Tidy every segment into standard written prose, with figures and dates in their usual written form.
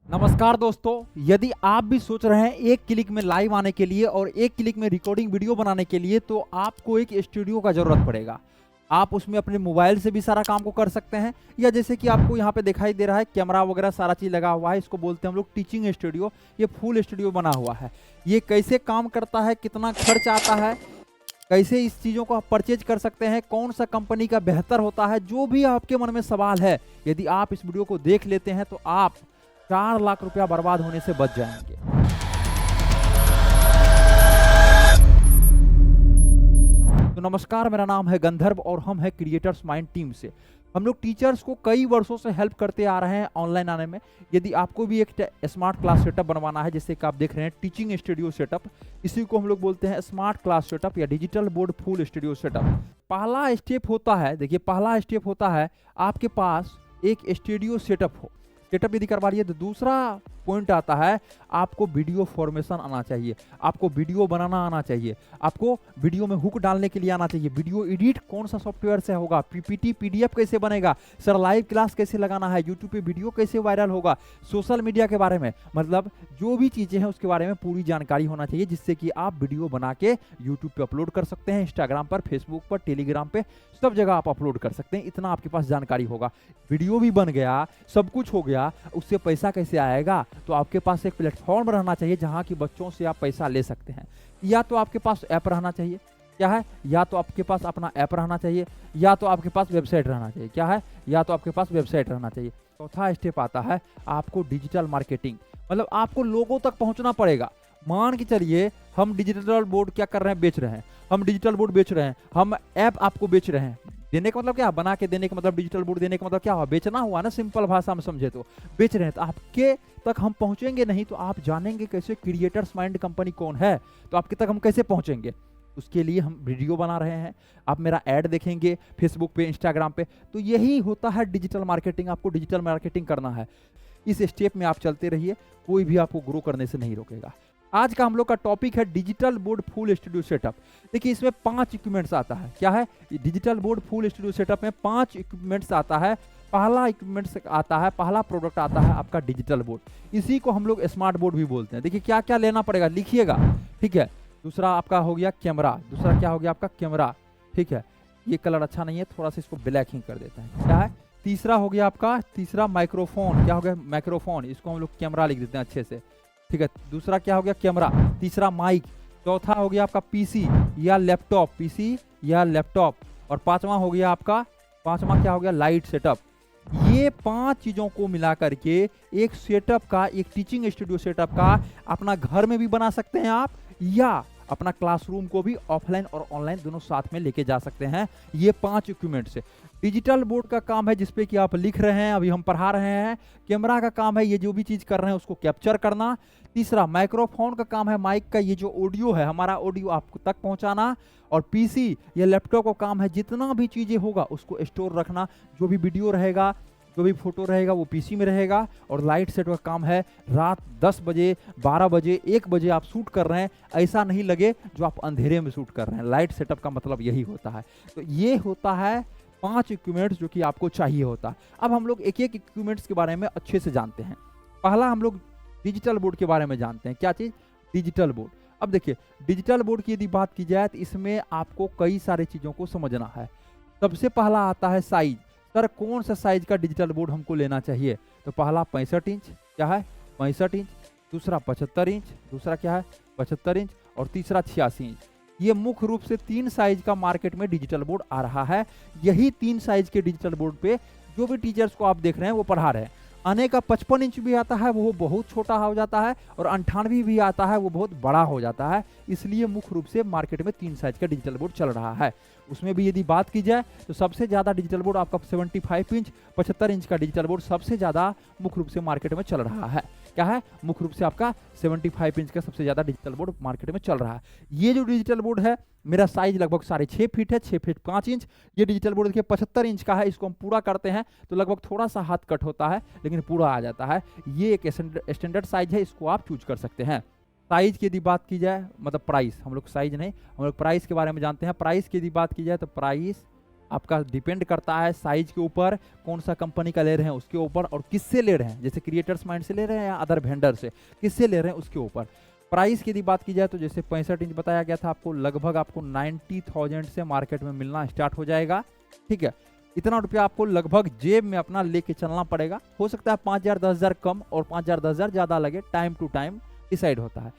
नमस्कार दोस्तों, यदि आप भी सोच रहे हैं एक क्लिक में लाइव आने के लिए और एक क्लिक में रिकॉर्डिंग वीडियो बनाने के लिए, तो आपको एक स्टूडियो का ज़रूरत पड़ेगा। आप उसमें अपने मोबाइल से भी सारा काम को कर सकते हैं, या जैसे कि आपको यहाँ पे दिखाई दे रहा है कैमरा वगैरह सारा चीज़ लगा हुआ है, इसको बोलते हैं हम लोग टीचिंग स्टूडियो। ये फुल स्टूडियो बना हुआ है। ये कैसे काम करता है, कितना खर्च आता है, कैसे इस चीज़ों को आप परचेज कर सकते हैं, कौन सा कंपनी का बेहतर होता है, जो भी आपके मन में सवाल है, यदि आप इस वीडियो को देख लेते हैं तो आप 4 लाख रुपया बर्बाद होने से बच जाएंगे। तो नमस्कार, मेरा नाम है गंधर्व और हम है क्रिएटर्स माइंड टीम से। हम लोग टीचर्स को कई वर्षों से हेल्प करते आ रहे हैं ऑनलाइन आने में। यदि आपको भी एक स्मार्ट क्लास सेटअप बनवाना है, जैसे कि आप देख रहे हैं टीचिंग स्टूडियो सेटअप, इसी को हम लोग बोलते हैं स्मार्ट क्लास सेटअप या digital board full studio setup. पहला स्टेप होता है, देखिए पहला स्टेप होता है आपके पास एक स्टूडियो सेटअप हो। सेटअप यदि करवा लिए तो दूसरा पॉइंट आता है आपको वीडियो फॉर्मेशन आना चाहिए, आपको वीडियो बनाना आना चाहिए, आपको वीडियो में हुक डालने के लिए आना चाहिए। वीडियो एडिट कौन सा सॉफ्टवेयर से होगा, पीपीटी पीडीएफ कैसे बनेगा, सर लाइव क्लास कैसे लगाना है, यूट्यूब पे वीडियो कैसे वायरल होगा, सोशल मीडिया के बारे में, मतलब जो भी चीज़ें हैं उसके बारे में पूरी जानकारी होना चाहिए, जिससे कि आप वीडियो बना के यूट्यूब पे अपलोड कर सकते हैं, इंस्टाग्राम पर, फेसबुक पर, टेलीग्राम पे, सब जगह आप अपलोड कर सकते हैं। इतना आपके पास जानकारी होगा। वीडियो भी बन गया, सब कुछ हो गया, उससे पैसा कैसे आएगा, तो आपके पास एक प्लेटफॉर्म रहना चाहिए जहां की बच्चों से आप पैसा ले सकते हैं। या तो आपके पास ऐप रहना चाहिए, क्या है, या तो आपके पास अपना ऐप रहना चाहिए, या तो आपके पास वेबसाइट रहना चाहिए, क्या है, या तो आपके पास वेबसाइट रहना चाहिए। चौथा स्टेप आता है आपको डिजिटल मार्केटिंग, मतलब आपको लोगों तक पहुंचना पड़ेगा। मान के चलिए हम डिजिटल बोर्ड क्या कर रहे हैं, बेच रहे हैं, हम डिजिटल बोर्ड बेच रहे हैं, हम ऐप आपको बेच रहे हैं। देने का मतलब क्या, बना के देने का मतलब, डिजिटल बोर्ड देने का मतलब क्या हुआ, बेचना हुआ ना, सिंपल भाषा में समझे तो बेच रहे हैं। तो आपके तक हम पहुंचेंगे नहीं तो आप जानेंगे कैसे क्रिएटर्स माइंड कंपनी कौन है, तो आपके तक हम कैसे पहुंचेंगे। उसके लिए हम वीडियो बना रहे हैं, आप मेरा ऐड देखेंगे फेसबुक पे, इंस्टाग्राम पे। तो यही होता है डिजिटल मार्केटिंग। आपको डिजिटल मार्केटिंग करना है, इस स्टेप में आप चलते रहिए, कोई भी आपको ग्रो करने से नहीं रोकेगा। आज का हम लोग का टॉपिक है digital board full studio setup. देखिए इसमें 5 इक्विपमेंट्स आता है, क्या है, digital board full studio setup में 5 इक्विपमेंट्स आता है। पहला इक्विपमेंट्स आता है, पहला प्रोडक्ट आता है आपका डिजिटल बोर्ड। इसी को हम लोग स्मार्ट बोर्ड भी बोलते हैं। देखिए क्या क्या लेना पड़ेगा, लिखिएगा, ठीक है। दूसरा आपका हो गया कैमरा, दूसरा क्या हो गया आपका कैमरा, ठीक है। ये कलर अच्छा नहीं है, थोड़ा सा इसको ब्लैक ही कर देते हैं, क्या है। तीसरा हो गया आपका, तीसरा माइक्रोफोन, क्या हो गया, माइक्रोफोन, इसको हम लोग कैमरा लिख देते हैं अच्छे से, ठीक है। दूसरा क्या हो गया कैमरा, तीसरा माइक, चौथा हो गया आपका पीसी या लैपटॉप, पीसी या लैपटॉप, और पांचवा हो गया आपका, पांचवा क्या हो गया, लाइट सेटअप। ये 5 चीजों को मिला करके एक सेटअप का, एक टीचिंग स्टूडियो सेटअप का अपना घर में भी बना सकते हैं आप, या अपना क्लासरूम को भी ऑफलाइन और ऑनलाइन दोनों साथ में लेके जा सकते हैं। ये 5 इक्विपमेंट से डिजिटल बोर्ड का काम है जिसपे कि आप लिख रहे हैं, अभी हम पढ़ा रहे हैं। कैमरा का काम है ये जो भी चीज कर रहे हैं उसको कैप्चर करना। तीसरा माइक्रोफोन का काम है, माइक का ये जो ऑडियो है, हमारा ऑडियो आप तक पहुंचाना। और पीसी या लैपटॉप का काम है जितना भी चीजें होगा उसको स्टोर रखना, जो भी वीडियो रहेगा, जो भी फोटो रहेगा वो पीसी में रहेगा। और लाइट सेट का काम है रात 10 बजे, 12 बजे, 1 बजे आप शूट कर रहे हैं, ऐसा नहीं लगे जो आप अंधेरे में शूट कर रहे हैं। लाइट सेटअप का मतलब यही होता है। तो ये होता है 5 इक्विपमेंट्स जो कि आपको चाहिए होता है। अब हम लोग एक एक इक्विपमेंट्स के बारे में अच्छे से जानते हैं। पहला हम लोग डिजिटल बोर्ड के बारे में जानते हैं। क्या चीज़, डिजिटल बोर्ड। अब देखिए डिजिटल बोर्ड की यदि बात की जाए तो इसमें आपको कई सारी चीज़ों को समझना है। सबसे पहला आता है साइज। सर कौन सा साइज का डिजिटल बोर्ड हमको लेना चाहिए, तो पहला 65 इंच, क्या है, 65 इंच। दूसरा 75 इंच, दूसरा क्या है, 75 इंच। और तीसरा 86 इंच। ये मुख्य रूप से 3 साइज का मार्केट में डिजिटल बोर्ड आ रहा है। यही 3 साइज के डिजिटल बोर्ड पे जो भी टीचर्स को आप देख रहे हैं वो पढ़ा रहे हैं। आने का 55 इंच भी आता है, वो बहुत छोटा हो जाता है, और 98 भी आता है, वो बहुत बड़ा हो जाता है। इसलिए मुख्य रूप से मार्केट में 3 साइज का डिजिटल बोर्ड चल रहा है। उसमें भी यदि बात की जाए तो सबसे ज़्यादा डिजिटल बोर्ड आपका 75 इंच, 75 इंच का डिजिटल बोर्ड सबसे ज़्यादा मुख्य रूप से मार्केट में चल रहा है। क्या है, मुख्य रूप से आपका 75 इंच का सबसे ज़्यादा डिजिटल बोर्ड मार्केट में चल रहा है। ये जो डिजिटल बोर्ड है मेरा साइज लगभग 6.5 फीट है, 6 फीट 5 इंच। ये डिजिटल बोर्ड देखिए 75 इंच का है। इसको हम पूरा करते हैं तो लगभग थोड़ा सा हाथ कट होता है, लेकिन पूरा आ जाता है। ये एक स्टैंडर्ड साइज है, इसको आप चूज कर सकते हैं। साइज की यदि बात की जाए, मतलब प्राइस, हम लोग साइज नहीं, हम लोग प्राइस के बारे में जानते हैं। प्राइस की यदि बात की जाए तो प्राइस आपका डिपेंड करता है साइज के ऊपर, कौन सा कंपनी का ले रहे हैं उसके ऊपर, और किससे ले रहे हैं, जैसे क्रिएटर्स माइंड से ले रहे हैं या अदर वेंडर से, किससे ले रहे हैं उसके ऊपर। प्राइस की यदि बात की जाए तो जैसे 65 इंच बताया गया था आपको, लगभग आपको 90,000 से मार्केट में मिलना स्टार्ट हो जाएगा। ठीक है, इतना रुपया आपको लगभग जेब में अपना लेके चलना पड़ेगा। हो सकता है 5,000 10,000 कम और 5,000 10,000 ज़्यादा लगे, टाइम टू टाइम डिसाइड होता है।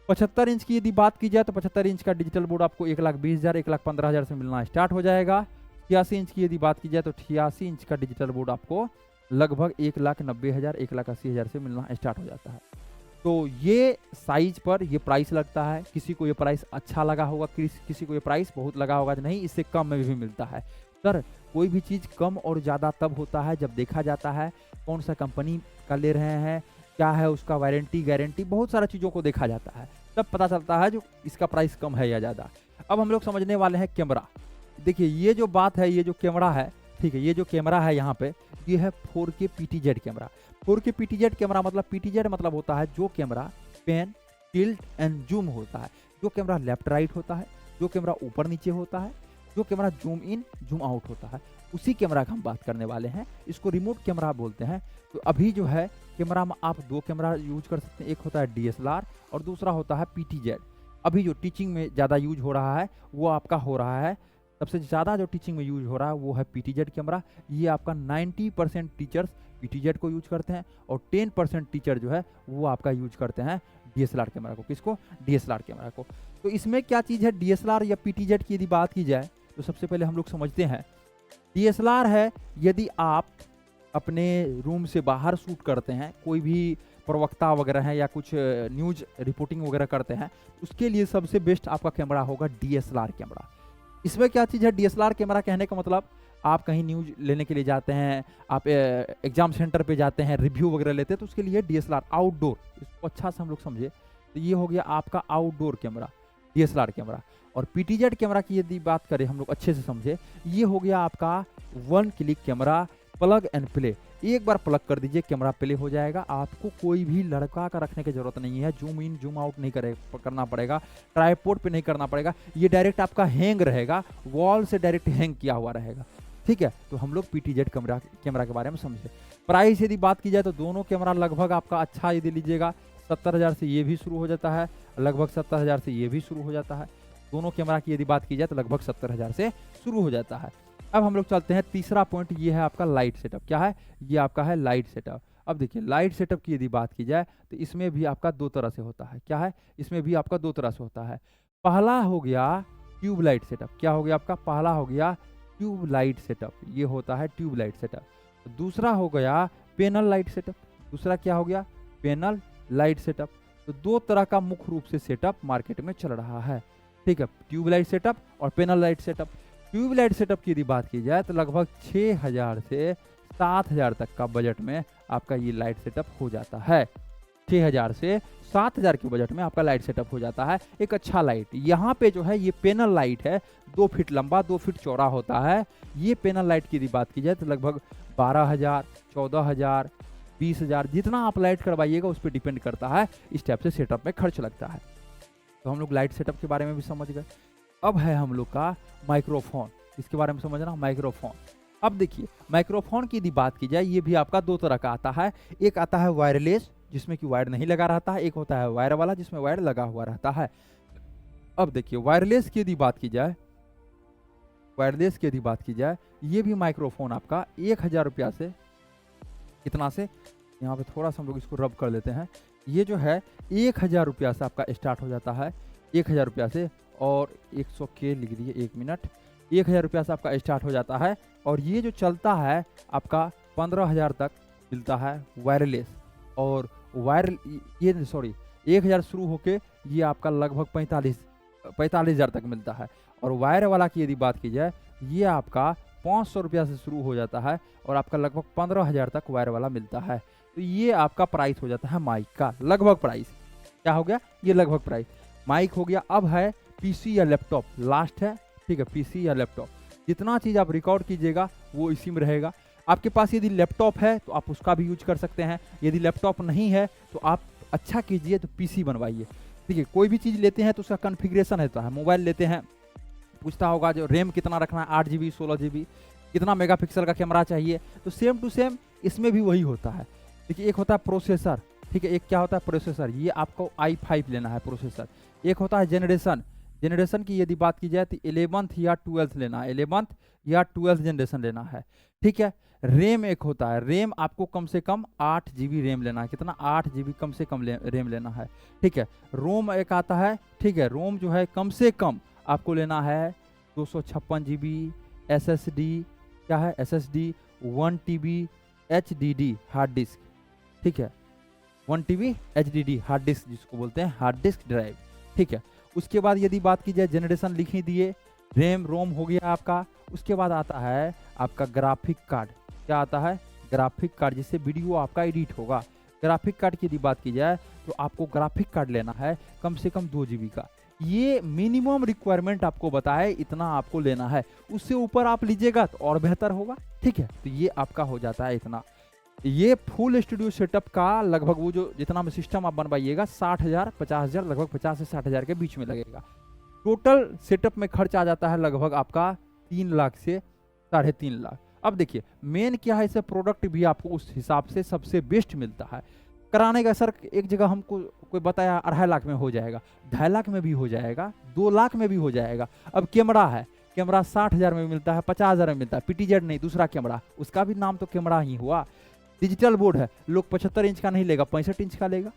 75 इंच की यदि बात की जाए तो 75 इंच का डिजिटल बोर्ड आपको 1,20,000 1,15,000 से मिलना स्टार्ट हो जाएगा। 86 इंच की यदि बात की जाए तो 86 इंच का डिजिटल बोर्ड आपको लगभग 1,90,000 1,80,000 से मिलना स्टार्ट हो जाता है। तो ये साइज पर ये प्राइस लगता है। किसी को ये प्राइस अच्छा लगा होगा, किसी को ये प्राइस बहुत लगा होगा, नहीं इससे कम में भी मिलता है। सर कोई भी चीज़ कम और ज़्यादा तब होता है जब देखा जाता है कौन सा कंपनी का ले रहे हैं, क्या है उसका वारंटी गारंटी, बहुत सारा चीज़ों को देखा जाता है, तब पता चलता है जो इसका प्राइस कम है या ज़्यादा। अब हम लोग समझने वाले हैं कैमरा। देखिए ये जो बात है, ये जो कैमरा है, ठीक है, ये जो कैमरा है यहाँ पे, ये है 4K PTZ camera. 4K PTZ camera मतलब, PTZ मतलब होता है जो camera pan, tilt and zoom होता है, जो कैमरा लेफ्ट राइट होता है, जो कैमरा ऊपर नीचे होता है, जो camera zoom in zoom out होता है, उसी कैमरा का हम बात करने वाले हैं। इसको रिमोट कैमरा बोलते हैं। तो अभी जो है कैमरा में आप दो कैमरा यूज कर सकते हैं, एक होता है DSLR और दूसरा होता है PTZ। अभी जो टीचिंग में ज़्यादा यूज हो रहा है वो आपका हो रहा है, सबसे ज़्यादा जो टीचिंग में यूज हो रहा है वो है PTZ कैमरा। ये आपका 90% टीचर्स PTZ को यूज करते हैं और 10% टीचर जो है वो आपका यूज करते हैं DSLR कैमरा को। किसको? DSLR कैमरा को। तो इसमें क्या चीज़ है, DSLR या PTZ की यदि बात की जाए तो सबसे पहले हम लोग समझते हैं DSLR है यदि आप अपने रूम से बाहर शूट करते हैं, कोई भी प्रवक्ता वगैरह हैं या कुछ न्यूज रिपोर्टिंग वगैरह करते हैं, उसके लिए सबसे बेस्ट आपका कैमरा होगा DSLR कैमरा। इसमें क्या चीज़ है, DSLR कैमरा कहने का मतलब आप कहीं न्यूज लेने के लिए जाते हैं, आप एग्जाम सेंटर पे जाते हैं, रिव्यू वगैरह लेते हैं, तो उसके लिए DSLR आउटडोर, इसको अच्छा से हम लोग समझे तो ये हो गया आपका आउटडोर कैमरा DSLR कैमरा। और PTZ कैमरा की यदि बात करें हम लोग अच्छे से समझे, ये हो गया आपका 1 click camera, plug and play. एक बार प्लग कर दीजिए कैमरा प्ले हो जाएगा। आपको कोई भी लड़का का रखने की जरूरत नहीं है, जूम इन जूम आउट नहीं करना पड़ेगा, ट्राइपॉड पे नहीं करना पड़ेगा, ये डायरेक्ट आपका हैंग रहेगा, वॉल से डायरेक्ट हैंग किया हुआ रहेगा। ठीक है, तो हम लोग PTZ कैमरा के बारे में समझे। प्राइस यदि बात की जाए तो दोनों कैमरा लगभग आपका अच्छा यदि लीजिएगा 70,000 से ये भी शुरू हो जाता है, लगभग 70,000 से ये भी शुरू हो जाता है। दोनों कैमरा की यदि बात की जाए तो लगभग 70,000 से शुरू हो जाता है। अब हम लोग चलते हैं तीसरा पॉइंट, ये है आपका लाइट सेटअप। क्या है? ये आपका है लाइट सेटअप। अब देखिए लाइट सेटअप की यदि बात की जाए तो इसमें भी आपका दो तरह से होता है। क्या है? इसमें भी आपका दो तरह से होता है। पहला हो गया ट्यूब लाइट सेटअप। क्या हो गया आपका? पहला हो गया ट्यूब लाइट सेटअप, ये होता है ट्यूब लाइट सेटअप। दूसरा हो गया पैनल लाइट सेटअप। दूसरा क्या हो गया? Panel light setup. तो दो तरह का मुख्य रूप से सेटअप मार्केट में चल रहा है। ठीक है, ट्यूब लाइट सेटअप और panel light setup. Tube light setup की यदि बात की जाए तो लगभग 6,000 से 7,000 तक का बजट में आपका ये लाइट सेटअप हो जाता है। 6,000 से 7,000 के बजट में आपका लाइट सेटअप हो जाता है। एक अच्छा लाइट यहाँ पे जो है ये पैनल लाइट है, 2 फीट लंबा 2 फीट चौड़ा होता है। ये पैनल लाइट की यदि बात की जाए तो लगभग 12,000 14,000 20,000 जितना आप लाइट करवाइएगा उस पर डिपेंड करता है, इस टाइप से सेटअप में खर्च लगता है। तो हम लोग लाइट सेटअप के बारे में भी समझ गए। अब है हम लोग का माइक्रोफोन, इसके बारे में समझना। माइक्रोफोन, अब देखिए माइक्रोफोन की यदि बात की जाए ये भी आपका दो तरह का आता है। एक आता है वायरलेस जिसमें कि वायर नहीं लगा रहता है, एक होता है वायर वाला जिसमें वायर लगा हुआ रहता है। अब देखिए वायरलेस की यदि बात की जाए, वायरलेस की यदि बात की जाए ये भी माइक्रोफोन आपका 1,000 रुपया से, कितना से, यहाँ पे थोड़ा सा हम लोग इसको रब कर लेते हैं। ये जो है 1,000 रुपया से आपका स्टार्ट हो जाता है, 1,000 रुपया से। और 100 के लिख दिए, 1 मिनट, 1,000 रुपया से आपका स्टार्ट हो जाता है। और ये जो चलता है आपका 15,000 तक मिलता है वायरलेस। और ये 1,000 शुरू होके ये आपका लगभग 45,000 तक मिलता है। और वायर वाला की यदि बात की जाए ये आपका 500 रुपया से शुरू हो जाता है और आपका लगभग 15,000 तक वायर वाला मिलता है। तो ये आपका प्राइस हो जाता है माइक का, लगभग प्राइस। क्या हो गया? ये लगभग प्राइस माइक हो गया। अब है पीसी या लैपटॉप, लास्ट है। ठीक है, पीसी या लैपटॉप, जितना चीज़ आप रिकॉर्ड कीजिएगा वो इसी में रहेगा। आपके पास यदि लैपटॉप है तो आप उसका भी यूज कर सकते हैं, यदि लैपटॉप नहीं है तो आप अच्छा कीजिए तो पीसी बनवाइए। ठीक है, कोई भी चीज़ लेते हैं तो उसका कॉन्फ़िगरेशन रहता है। मोबाइल लेते हैं पूछता होगा जो रैम कितना रखना है, 8 GB 16 GB, कितना मेगापिक्सल का कैमरा चाहिए। तो सेम टू सेम इसमें भी वही होता है। देखिए एक होता है प्रोसेसर, ठीक है, एक क्या होता है प्रोसेसर, ये आपको i5 लेना है प्रोसेसर। एक होता है जनरेशन, जनरेशन की यदि बात की जाए तो 11th या 12th लेना है, 11th या 12th जनरेशन लेना है, ठीक है। रैम एक होता है, रैम आपको कम से कम 8 GB रैम लेना है, कितना 8 GB कम से कम रैम लेना है, ठीक है। रोम एक आता है, ठीक है, रोम जो है कम से कम आपको लेना है 256 GB। SSD क्या है, SSD 1 TB HDD hard disk, ठीक है, 1 TB HDD हार्ड डिस्क जिसको बोलते हैं हार्ड डिस्क ड्राइव, ठीक है। उसके बाद यदि बात की जाए जनरेशन लिख ही दिए, रैम रोम हो गया आपका। उसके बाद आता है आपका ग्राफिक कार्ड, क्या आता है, ग्राफिक कार्ड, जिससे वीडियो आपका एडिट होगा। ग्राफिक कार्ड की यदि बात की जाए तो आपको ग्राफिक कार्ड लेना है कम से कम 2 GB का। ये मिनिमम रिक्वायरमेंट आपको बताए, इतना आपको लेना है, उससे ऊपर आप लीजिएगा तो और बेहतर होगा, ठीक है। तो ये आपका हो जाता है इतना। ये फुल स्टूडियो सेटअप का लगभग वो जो जितना में सिस्टम आप बनवाइएगा 60,000 50,000, लगभग 50 से 60,000 के बीच में लगेगा। टोटल सेटअप में खर्च आ जाता है लगभग आपका 3 लाख से 3.5 लाख। अब देखिए मेन क्या है, इसे प्रोडक्ट भी आपको उस हिसाब से सबसे बेस्ट मिलता है। कराने का सर एक जगह हमको कोई बताया 2.5 लाख में हो जाएगा, 2.5 लाख में भी हो जाएगा, 2 लाख में भी हो जाएगा। अब कैमरा है, कैमरा 60,000 में मिलता है, 50,000 में मिलता है, PTZ नहीं दूसरा कैमरा, उसका भी नाम तो कैमरा ही हुआ। डिजिटल बोर्ड है, लोग 75 इंच का नहीं लेगा, 65 इंच का लेगा,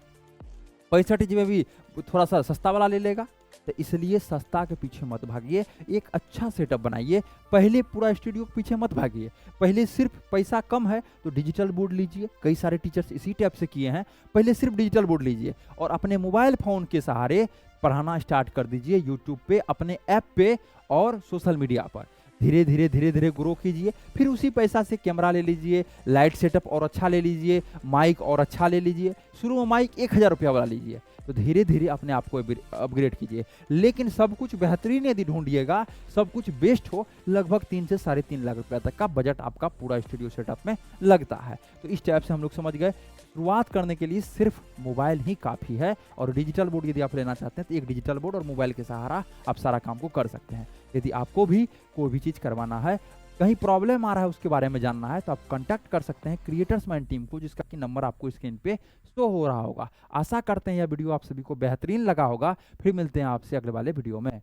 65 इंच में भी थोड़ा सा सस्ता वाला ले लेगा। तो इसलिए सस्ता के पीछे मत भागिए, एक अच्छा सेटअप बनाइए। पहले पूरा स्टूडियो के पीछे मत भागिए, पहले सिर्फ पैसा कम है तो डिजिटल बोर्ड लीजिए। कई सारे टीचर्स इसी टाइप से किए हैं, पहले सिर्फ डिजिटल बोर्ड लीजिए और अपने मोबाइल फ़ोन के सहारे पढ़ाना स्टार्ट कर दीजिए, यूट्यूब पे, अपने ऐप पे और सोशल मीडिया पर। धीरे धीरे ग्रो कीजिए, फिर उसी पैसा से कैमरा ले लीजिए, लाइट सेटअप और अच्छा ले लीजिए, माइक और अच्छा ले लीजिए। शुरू में माइक 1,000 रुपया वाला लीजिए, तो धीरे धीरे अपने आप को अपग्रेड कीजिए। लेकिन सब कुछ बेहतरीन यदि ढूंढिएगा, सब कुछ बेस्ट हो, लगभग 3 से 3.5 लाख रुपया तक का बजट आपका पूरा स्टूडियो सेटअप में लगता है। तो इस टाइप से हम लोग समझ गए, शुरुआत करने के लिए सिर्फ मोबाइल ही काफ़ी है। और डिजिटल बोर्ड यदि आप लेना चाहते हैं तो एक डिजिटल बोर्ड और मोबाइल के सहारा आप सारा काम को कर सकते हैं। यदि आपको भी कोई भी चीज़ करवाना है, कहीं प्रॉब्लम आ रहा है, उसके बारे में जानना है, तो आप कांटेक्ट कर सकते हैं क्रिएटर्स माइंड टीम को, जिसका कि नंबर आपको स्क्रीन पे शो हो रहा होगा। आशा करते हैं यह वीडियो आप सभी को बेहतरीन लगा होगा। फिर मिलते हैं आपसे अगले वाले वीडियो में।